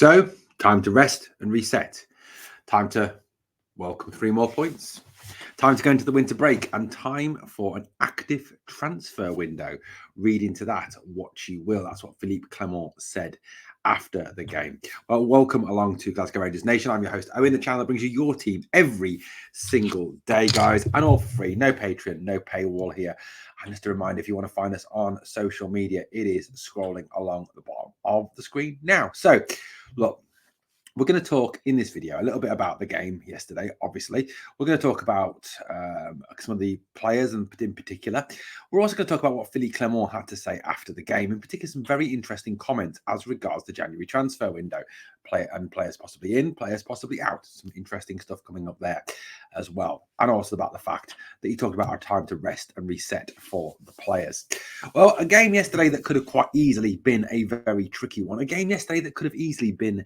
So, time to rest and reset. Time to welcome 3 more points. Time to go into the winter break and time for an active transfer window. Read into that what you will. That's what Philippe Clement said after the game. Well, welcome along to Glasgow Rangers Nation. I'm your host, Owen, the channel that brings you your team every single day, guys, and all for free. No Patreon, no paywall here. And just a reminder, if you want to find us on social media, it is scrolling along the bottom of the screen now. So, look, we're going to talk in this video a little bit about the game yesterday, obviously. We're going to talk about some of the players and in particular. We're also going to talk about what Philippe Clement had to say after the game, in particular some very interesting comments as regards the January transfer window. Players possibly in, players possibly out. Some interesting stuff coming up there as well. And also about the fact that he talked about our time to rest and reset for the players. Well, a game yesterday that could have quite easily been a very tricky one. A game yesterday that could have easily been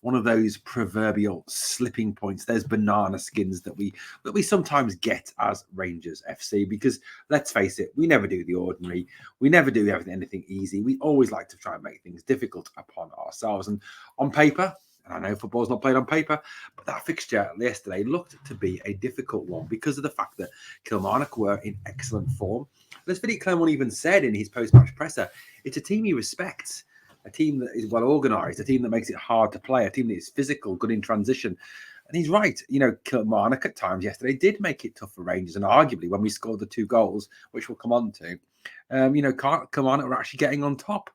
one of those proverbial slipping points. There's banana skins that we sometimes get as Rangers FC, because let's face it, we never do the ordinary. We never do anything easy. We always like to try and make things difficult upon ourselves. And on paper, and I know football's not played on paper, but that fixture yesterday looked to be a difficult one because of the fact that Kilmarnock were in excellent form. And as Philippe Clement even said in his post-match presser, it's a team he respects. A team that is well organised, a team that makes it hard to play, a team that is physical, good in transition. And he's right. You know, Kilmarnock at times yesterday did make it tough for Rangers. And arguably, when we scored the 2 goals, which we'll come on to, Kilmarnock were actually getting on top.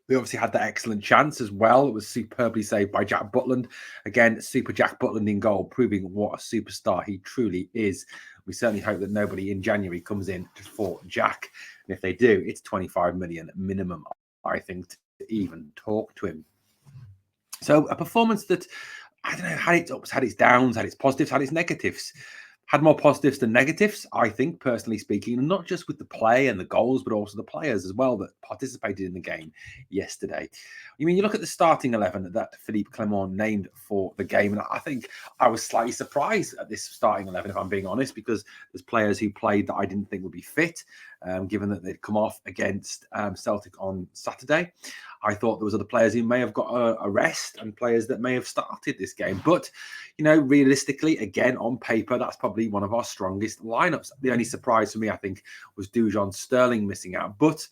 They obviously had that excellent chance as well. It was superbly saved by Jack Butland. Again, super Jack Butland in goal, proving what a superstar he truly is. We certainly hope that nobody in January comes in for Jack. And if they do, it's 25 million minimum, I think, to even talk to him. So a performance that, I don't know, had its ups, had its downs, had its positives, had its negatives. Had more positives than negatives, I think, personally speaking, and not just with the play and the goals, but also the players as well that participated in the game yesterday. I mean, you look at the starting 11 that Philippe Clement named for the game, and I think I was slightly surprised at this starting 11, if I'm being honest, because there's players who played that I didn't think would be fit, given that they'd come off against Celtic on Saturday. I thought there was other players who may have got a rest and players that may have started this game. But, you know, realistically, again, on paper, that's probably one of our strongest lineups. The only surprise for me, I think, was Dujon Sterling missing out. But,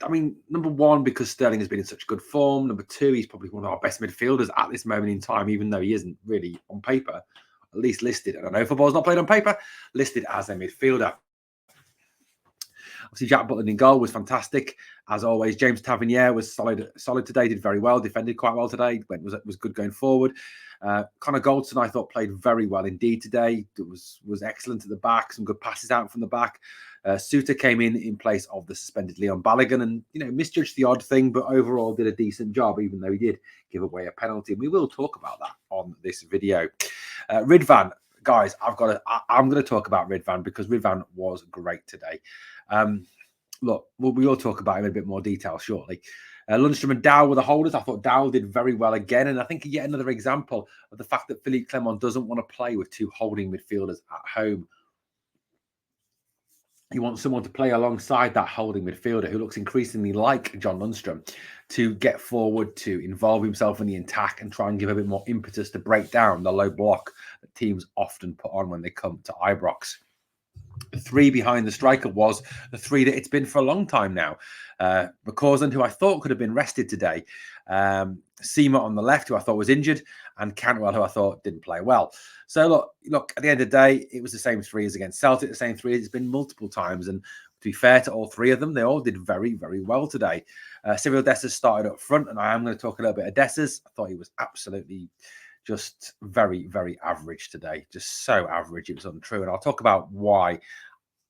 I mean, number one, because Sterling has been in such good form. Number two, he's probably one of our best midfielders at this moment in time, even though he isn't really on paper, at least listed. And I know football's not played on paper, listed as a midfielder. Obviously, Jack Butland in goal was fantastic. As always, James Tavernier was solid today, did very well, defended quite well today, was good going forward. Connor Goldson, I thought, played very well indeed today. It was excellent at the back, some good passes out from the back. Suter came in place of the suspended Leon Balogun and, you know, misjudged the odd thing, but overall did a decent job, even though he did give away a penalty. And we will talk about that on this video. Ridvan, guys, I'm going to talk about Ridvan because Ridvan was great today. Look, we will talk about him in a bit more detail shortly. Lundstrom and Dow were the holders. I thought Dow did very well again. And I think yet another example of the fact that Philippe Clement doesn't want to play with 2 holding midfielders at home. He wants someone to play alongside that holding midfielder who looks increasingly like John Lundstrom to get forward, to involve himself in the attack and try and give a bit more impetus to break down the low block that teams often put on when they come to Ibrox. The 3 behind the striker was the 3 that it's been for a long time now. McCausland, who I thought could have been rested today. Seema on the left, who I thought was injured. And Cantwell, who I thought didn't play well. So, look, at the end of the day, it was the same 3 as against Celtic, the same 3 as it's been multiple times. And to be fair to all 3 of them, they all did very, very well today. Cyril Dessers started up front, and I am going to talk a little bit of Dessers. I thought he was absolutely just very, very average today. Just so average, it was untrue. And I'll talk about why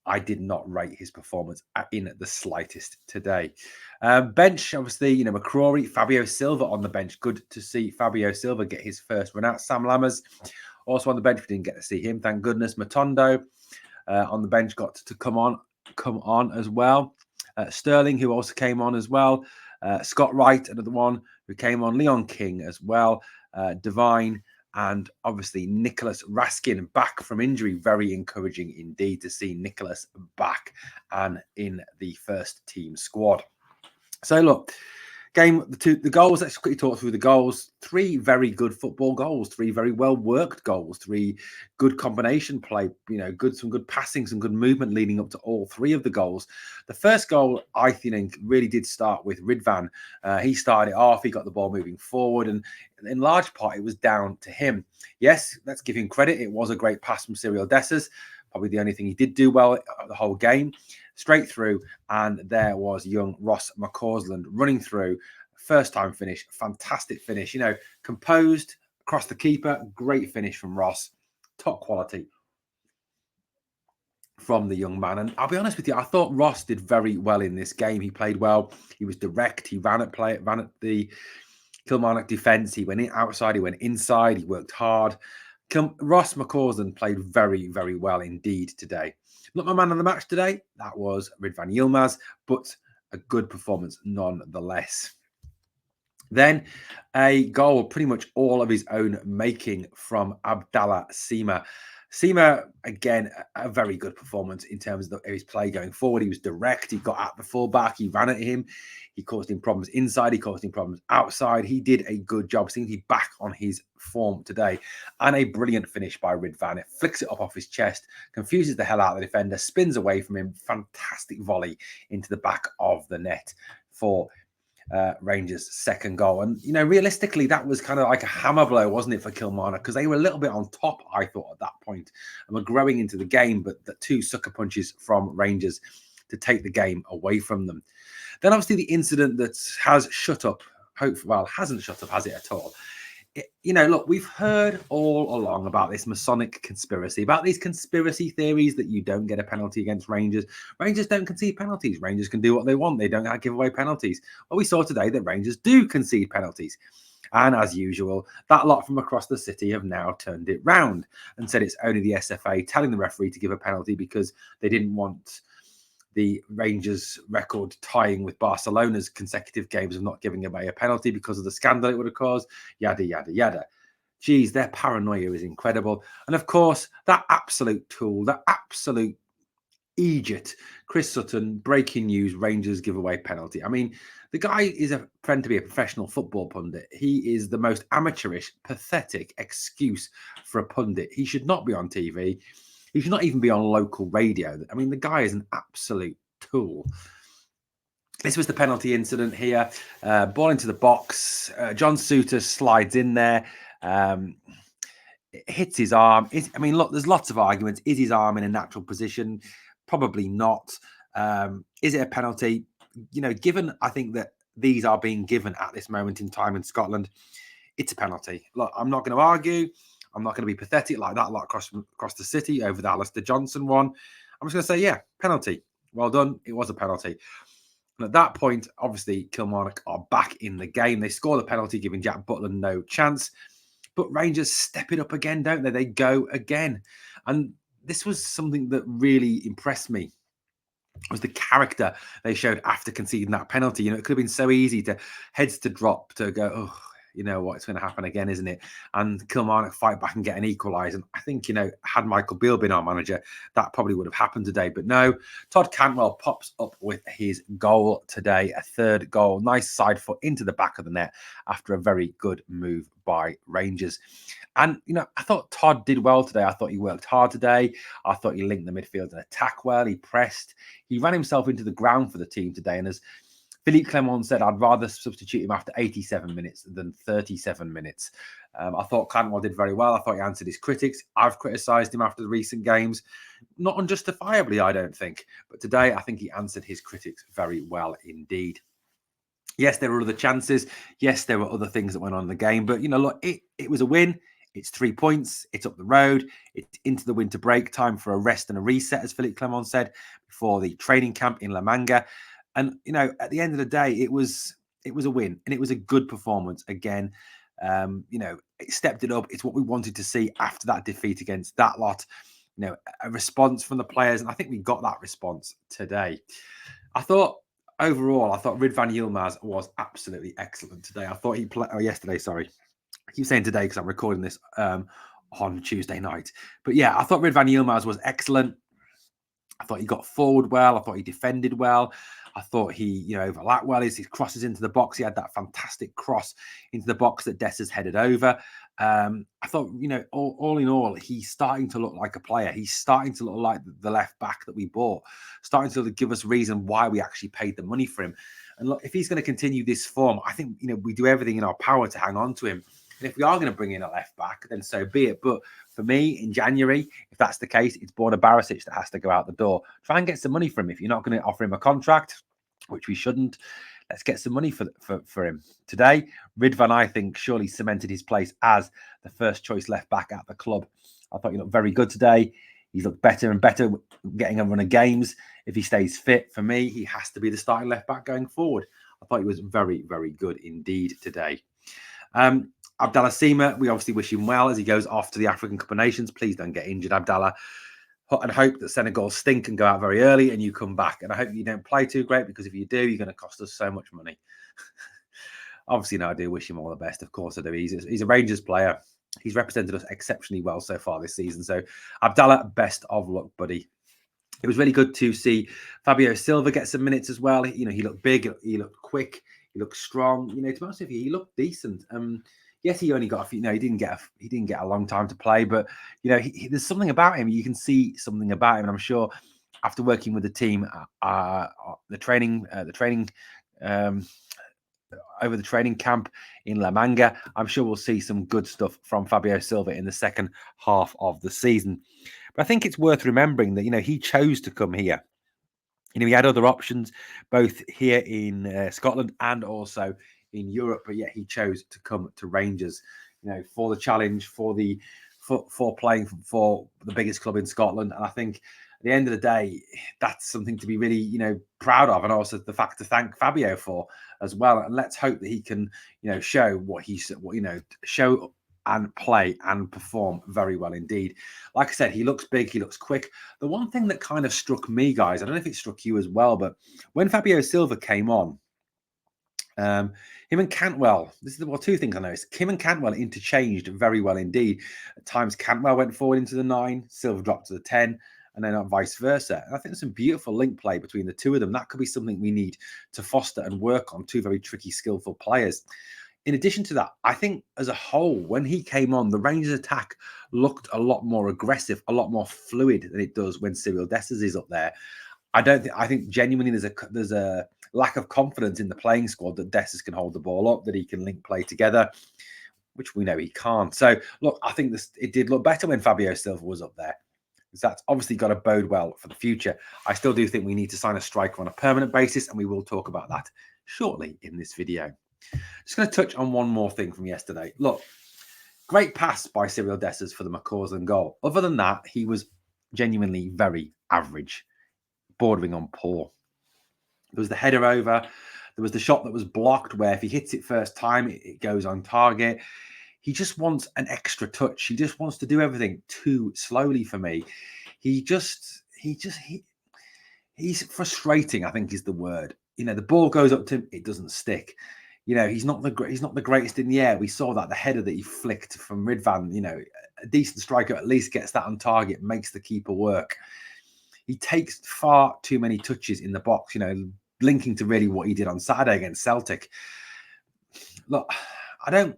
I did not rate his performance in the slightest today. Bench, obviously, you know, McCrory, Fabio Silva on the bench. Good to see Fabio Silva get his first run out. Sam Lammers also on the bench. We didn't get to see him, thank goodness. Matondo on the bench got to come on as well. Sterling, who also came on as well. Scott Wright, another one who came on. Leon King as well. Devine, and obviously Nicholas Raskin back from injury. Very encouraging indeed to see Nicholas back and in the first team squad. So look, The goals. Let's quickly talk through the goals. 3 very good football goals, 3 very well worked goals, 3 good combination play. Some good passing, some good movement leading up to all 3 of the goals. The first goal, I think, really did start with Ridvan. He started it off. He got the ball moving forward, and in large part, it was down to him. Yes, let's give him credit. It was a great pass from Cyril Dessers. Probably the only thing he did do well the whole game. Straight through, and there was young Ross McCausland running through. First time finish, fantastic finish. Composed across the keeper. Great finish from Ross. Top quality from the young man. And I'll be honest with you, I thought Ross did very well in this game. He played well. He was direct. He ran at the Kilmarnock defence. He went outside. He went inside. He worked hard. Ross McCausland played very, very well indeed today. Not my man of the match today. That was Ridvan Yilmaz, but a good performance nonetheless. Then a goal, pretty much all of his own making from Abdallah Sima. Sima, again, a very good performance in terms of his play going forward. He was direct. He got at the fullback. He ran at him. He caused him problems inside. He caused him problems outside. He did a good job. Seems to be back on his form today. And a brilliant finish by Ridvan. It flicks it up off his chest, confuses the hell out of the defender, spins away from him. Fantastic volley into the back of the net for Rangers' second goal. And, realistically, that was kind of like a hammer blow, wasn't it, for Kilmarnock? Because they were a little bit on top, I thought, at that point, and were growing into the game, but the 2 sucker punches from Rangers to take the game away from them. Then, obviously, the incident that has shut up, hasn't shut up, has it at all? Look, we've heard all along about this Masonic conspiracy, about these conspiracy theories that you don't get a penalty against Rangers. Rangers don't concede penalties. Rangers can do what they want. They don't give away penalties. Well, we saw today that Rangers do concede penalties. And as usual, that lot from across the city have now turned it round and said it's only the SFA telling the referee to give a penalty because they didn't want the Rangers record tying with Barcelona's consecutive games of not giving away a penalty because of the scandal it would have caused, yada, yada, yada. Geez, their paranoia is incredible. And of course, that absolute tool, that absolute idiot, Chris Sutton, breaking news, Rangers give away penalty. I mean, the guy is a friend to be a professional football pundit. He is the most amateurish, pathetic excuse for a pundit. He should not be on TV. He should not even be on local radio. I mean, the guy is an absolute tool. This was the penalty incident here. Ball into the box. John Souttar slides in there. It hits his arm. Look, there's lots of arguments. Is his arm in a natural position? Probably not. Is it a penalty? Given I think that these are being given at this moment in time in Scotland, it's a penalty. Look, I'm not going to argue. I'm not going to be pathetic like that lot across the city over the Alistair Johnson one. I'm just going to say, yeah, penalty. Well done. It was a penalty. And at that point, obviously, Kilmarnock are back in the game. They score the penalty, giving Jack Butler no chance. But Rangers step it up again, don't they? They go again. And this was something that really impressed me. Was the character they showed after conceding that penalty. It could have been so easy to heads to drop, to go, oh, you know what, it's going to happen again, isn't it? And Kilmarnock fight back and get an equalise. And I think, had Michael Beale been our manager, that probably would have happened today. But no, Todd Cantwell pops up with his goal today, a third goal. Nice side foot into the back of the net after a very good move by Rangers. And, I thought Todd did well today. I thought he worked hard today. I thought he linked the midfield and attack well. He pressed. He ran himself into the ground for the team today. And as Philippe Clement said, I'd rather substitute him after 87 minutes than 37 minutes. I thought Cantwell did very well. I thought he answered his critics. I've criticised him after the recent games. Not unjustifiably, I don't think. But today, I think he answered his critics very well indeed. Yes, there were other chances. Yes, there were other things that went on in the game. But, look, it was a win. It's 3 points. It's up the road. It's into the winter break. Time for a rest and a reset, as Philippe Clement said, before the training camp in La Manga. And, at the end of the day, it was a win. And it was a good performance. Again, it stepped it up. It's what we wanted to see after that defeat against that lot. A response from the players. And I think we got that response today. Overall, I thought Ridvan Yilmaz was absolutely excellent today. I thought he played yesterday, sorry. I keep saying today because I'm recording this on Tuesday night. But yeah, I thought Ridvan Yilmaz was excellent. I thought he got forward well. I thought he defended well. I thought he, overlapped well. His crosses into the box. He had that fantastic cross into the box that Dessa's headed over. I thought, all in all, he's starting to look like a player. He's starting to look like the left back that we bought, starting to give us reason why we actually paid the money for him. And look, if he's going to continue this form, I think, we do everything in our power to hang on to him. And if we are going to bring in a left back, then so be it. But for me, in January, if that's the case, it's Borna Barisic that has to go out the door. Try and get some money from him. If you're not going to offer him a contract, which we shouldn't, let's get some money for him. Today, Ridvan, I think, surely cemented his place as the first choice left back at the club. I thought he looked very good today. He's looked better and better getting a run of games. If he stays fit, for me, he has to be the starting left back going forward. I thought he was very, very good indeed today. Abdallah Sima, we obviously wish him well as he goes off to the African Cup of Nations. Please don't get injured, Abdallah. And hope that Senegal stink and go out very early and you come back. And I hope you don't play too great, because if you do, you're going to cost us so much money. Obviously, no, I do wish him all the best. Of course I do. He's a Rangers player. He's represented us exceptionally well so far this season. So, Abdallah, best of luck, buddy. It was really good to see Fabio Silva get some minutes as well. He looked big. He looked quick. He looked strong. To be honest with you, he looked decent. Yes, he only got a few. He didn't get a long time to play, but there's something about him. You can see something about him, and I'm sure after working with the team, the training over the training camp in La Manga, I'm sure we'll see some good stuff from Fabio Silva in the second half of the season. But I think it's worth remembering that he chose to come here. He had other options both here in Scotland and also in Europe, but yet he chose to come to Rangers, for the challenge, for playing for the biggest club in Scotland. And I think at the end of the day, that's something to be really, proud of, and also the fact to thank Fabio for as well. And let's hope that he can, show show and play and perform very well indeed. Like I said, he looks big, he looks quick. The one thing that kind of struck me, guys, I don't know if it struck you as well, but when Fabio Silva came on, him and Cantwell, two things I noticed. Him and Cantwell interchanged very well indeed. At times, Cantwell went forward into the 9, Silva dropped to the 10, and then vice versa. And I think there's some beautiful link play between the two of them. That could be something we need to foster and work on. Two very tricky, skillful players. In addition to that, I think as a whole, when he came on, the Rangers attack looked a lot more aggressive, a lot more fluid than it does when Cyril Dessers is up there. I think genuinely there's a lack of confidence in the playing squad that Dessers can hold the ball up, that he can link play together, which we know he can't. So, look, I think it did look better when Fabio Silva was up there. That's obviously got to bode well for the future. I still do think we need to sign a striker on a permanent basis, and we will talk about that shortly in this video. Just going to touch on one more thing from yesterday. Look, great pass by Cyril Dessers for the McCausland goal. Other than that, he was genuinely very average, bordering on poor. There was the header over. There was the shot that was blocked where if he hits it first time, it goes on target. He just wants an extra touch. He just wants to do everything too slowly for me. He's frustrating, I think is the word. The ball goes up to him, it doesn't stick. He's not the greatest in the air. We saw that the header that he flicked from Ridvan, a decent striker at least gets that on target, makes the keeper work. He takes far too many touches in the box, linking to really what he did on Saturday against Celtic. Look, I don't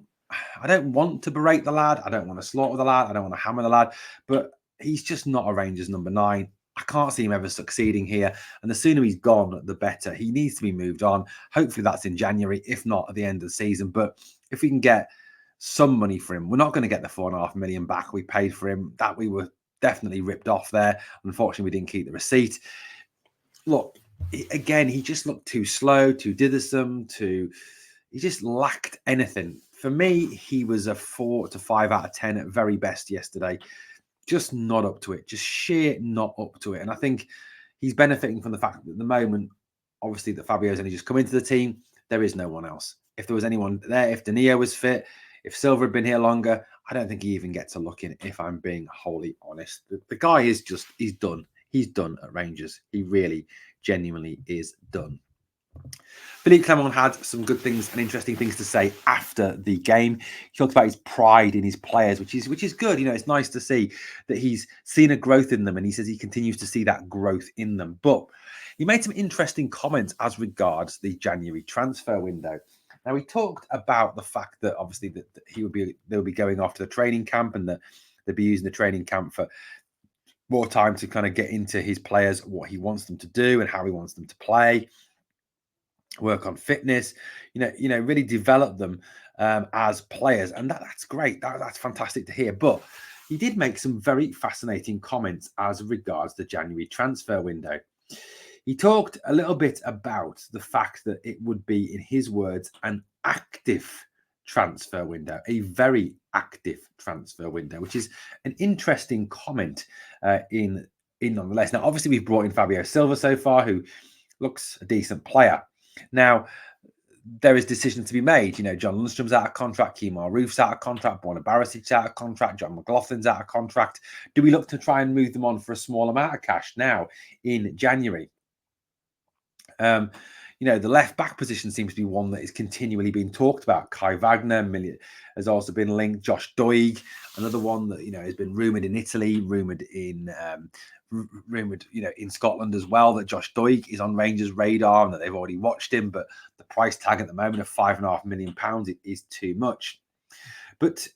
want to berate the lad. I don't want to slaughter the lad. I don't want to hammer the lad, but he's just not a Rangers number 9. I can't see him ever succeeding here. And the sooner he's gone, the better. He needs to be moved on. Hopefully that's in January, if not at the end of the season. But if we can get some money for him, we're not going to get the $4.5 million back we paid for him. That we were definitely ripped off there. Unfortunately, we didn't keep the receipt. Look, again, he just looked too slow, too dithersome, he just lacked anything. For me, he was a 4 to 5 out of 10 at very best yesterday. Just not up to it, just sheer not up to it. And I think he's benefiting from the fact that at the moment, obviously, that Fabio's only just come into the team. There is no one else. If there was anyone there, if Danilo was fit, if Silva had been here longer, I don't think he even gets a look in, if I'm being wholly honest. The guy is he's done. He's done at Rangers. He really, genuinely is done. Philippe Clement had some good things and interesting things to say after the game. He talked about his pride in his players, which is good. You know, it's nice to see that he's seen a growth in them, and he says he continues to see that growth in them. But he made some interesting comments as regards the January transfer window. Now, he talked about the fact that obviously that they'll be going off to the training camp, and that they'll be using the training camp for more time to kind of get into his players, what he wants them to do and how he wants them to play, work on fitness, really develop them as players. And that's great. That's fantastic to hear. But he did make some very fascinating comments as regards the January transfer window. He talked a little bit about the fact that it would be, in his words, an active transfer window, a very active transfer window, which is an interesting comment in nonetheless. Now, obviously, we've brought in Fabio Silva so far, who looks a decent player. Now, there is decisions to be made. You know, John Lundstrom's out of contract, Kemar Roof's out of contract, Borna Barisic's out of contract, John McLaughlin's out of contract. Do we look to try and move them on for a small amount of cash now in January? The left back position seems to be one that is continually being talked about. Kai Wagner has also been linked. Josh Doig, another one that has been rumored in Italy, rumored in Scotland as well. That Josh Doig is on Rangers' radar and that they've already watched him, but the price tag at the moment of £5.5 million is too much. But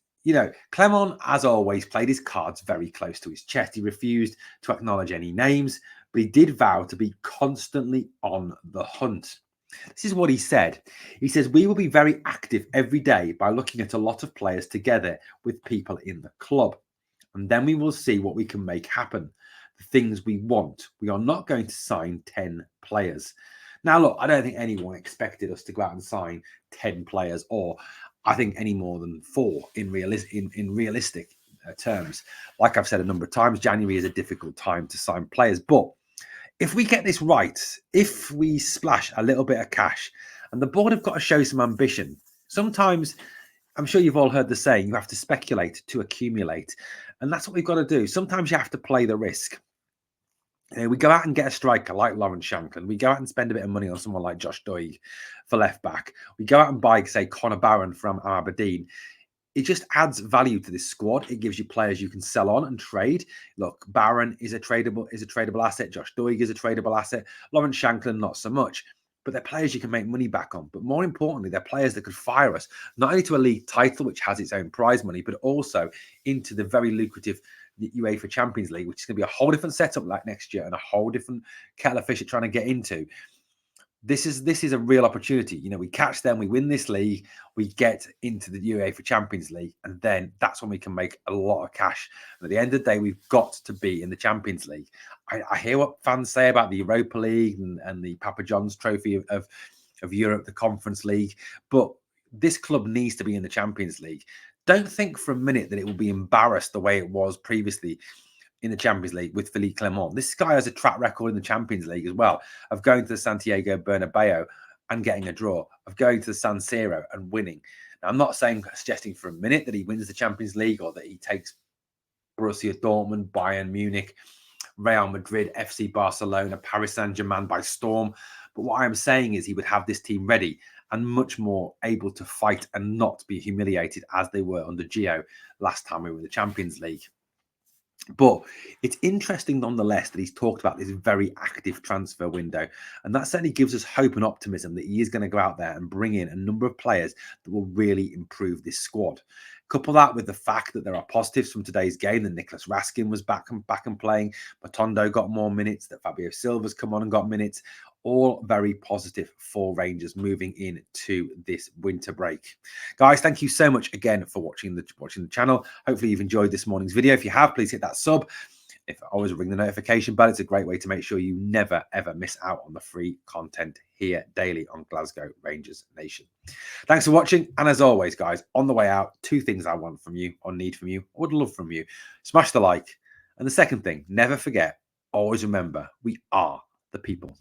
Clement, as always, played his cards very close to his chest. He refused to acknowledge any names, but he did vow to be constantly on the hunt. This is what he said. He says, "We will be very active every day by looking at a lot of players together with people in the club. And then we will see what we can make happen. The things we want. We are not going to sign 10 players." Now, look, I don't think anyone expected us to go out and sign 10 players, or I think any more than 4 in realistic terms. Like I've said a number of times, January is a difficult time to sign players. But if we get this right, if we splash a little bit of cash, and the board have got to show some ambition. Sometimes, I'm sure you've all heard the saying, you have to speculate to accumulate. And that's what we've got to do. Sometimes you have to play the risk. We go out and get a striker like Lawrence Shankland. We go out and spend a bit of money on someone like Josh Doig for left back. We go out and buy, say, Connor Barron from Aberdeen. It just adds value to this squad. It gives you players you can sell on and trade. Look, Barron is a tradable asset. Josh Doig is a tradable asset. Lawrence Shankland, not so much. But they're players you can make money back on. But more importantly, they're players that could fire us, not only to a league title, which has its own prize money, but also into the very lucrative UEFA Champions League, which is going to be a whole different setup like next year and a whole different kettle of fish at trying to get into. This is a real opportunity. We catch them, we win this league, we get into the UEFA Champions League, and then that's when we can make a lot of cash. And at the end of the day, we've got to be in the Champions League. I hear what fans say about the Europa League and the Papa John's Trophy of Europe, the Conference League, but this club needs to be in the Champions League. Don't think for a minute that it will be embarrassed the way it was previously in the Champions League with Philippe Clement. This guy has a track record in the Champions League as well, of going to the Santiago Bernabeu and getting a draw, of going to the San Siro and winning. Now, I'm not suggesting for a minute that he wins the Champions League or that he takes Borussia Dortmund, Bayern Munich, Real Madrid, FC Barcelona, Paris Saint-Germain by storm. But what I'm saying is he would have this team ready and much more able to fight and not be humiliated as they were under Gio last time we were in the Champions League. But it's interesting nonetheless that he's talked about this very active transfer window. And that certainly gives us hope and optimism that he is going to go out there and bring in a number of players that will really improve this squad. Couple that with the fact that there are positives from today's game, that Nicholas Raskin was back and playing, Matondo got more minutes, that Fabio Silva's come on and got minutes. All very positive for Rangers moving into this winter break. Guys, thank you so much again for watching the channel. Hopefully you've enjoyed this morning's video. If you have, please hit that sub. If always ring the notification bell. It's a great way to make sure you never, ever miss out on the free content here daily on Glasgow Rangers Nation. Thanks for watching. And as always, guys, on the way out, 2 things I want from you, or need from you, or would love from you. Smash the like. And the second thing, never forget, always remember, we are the people.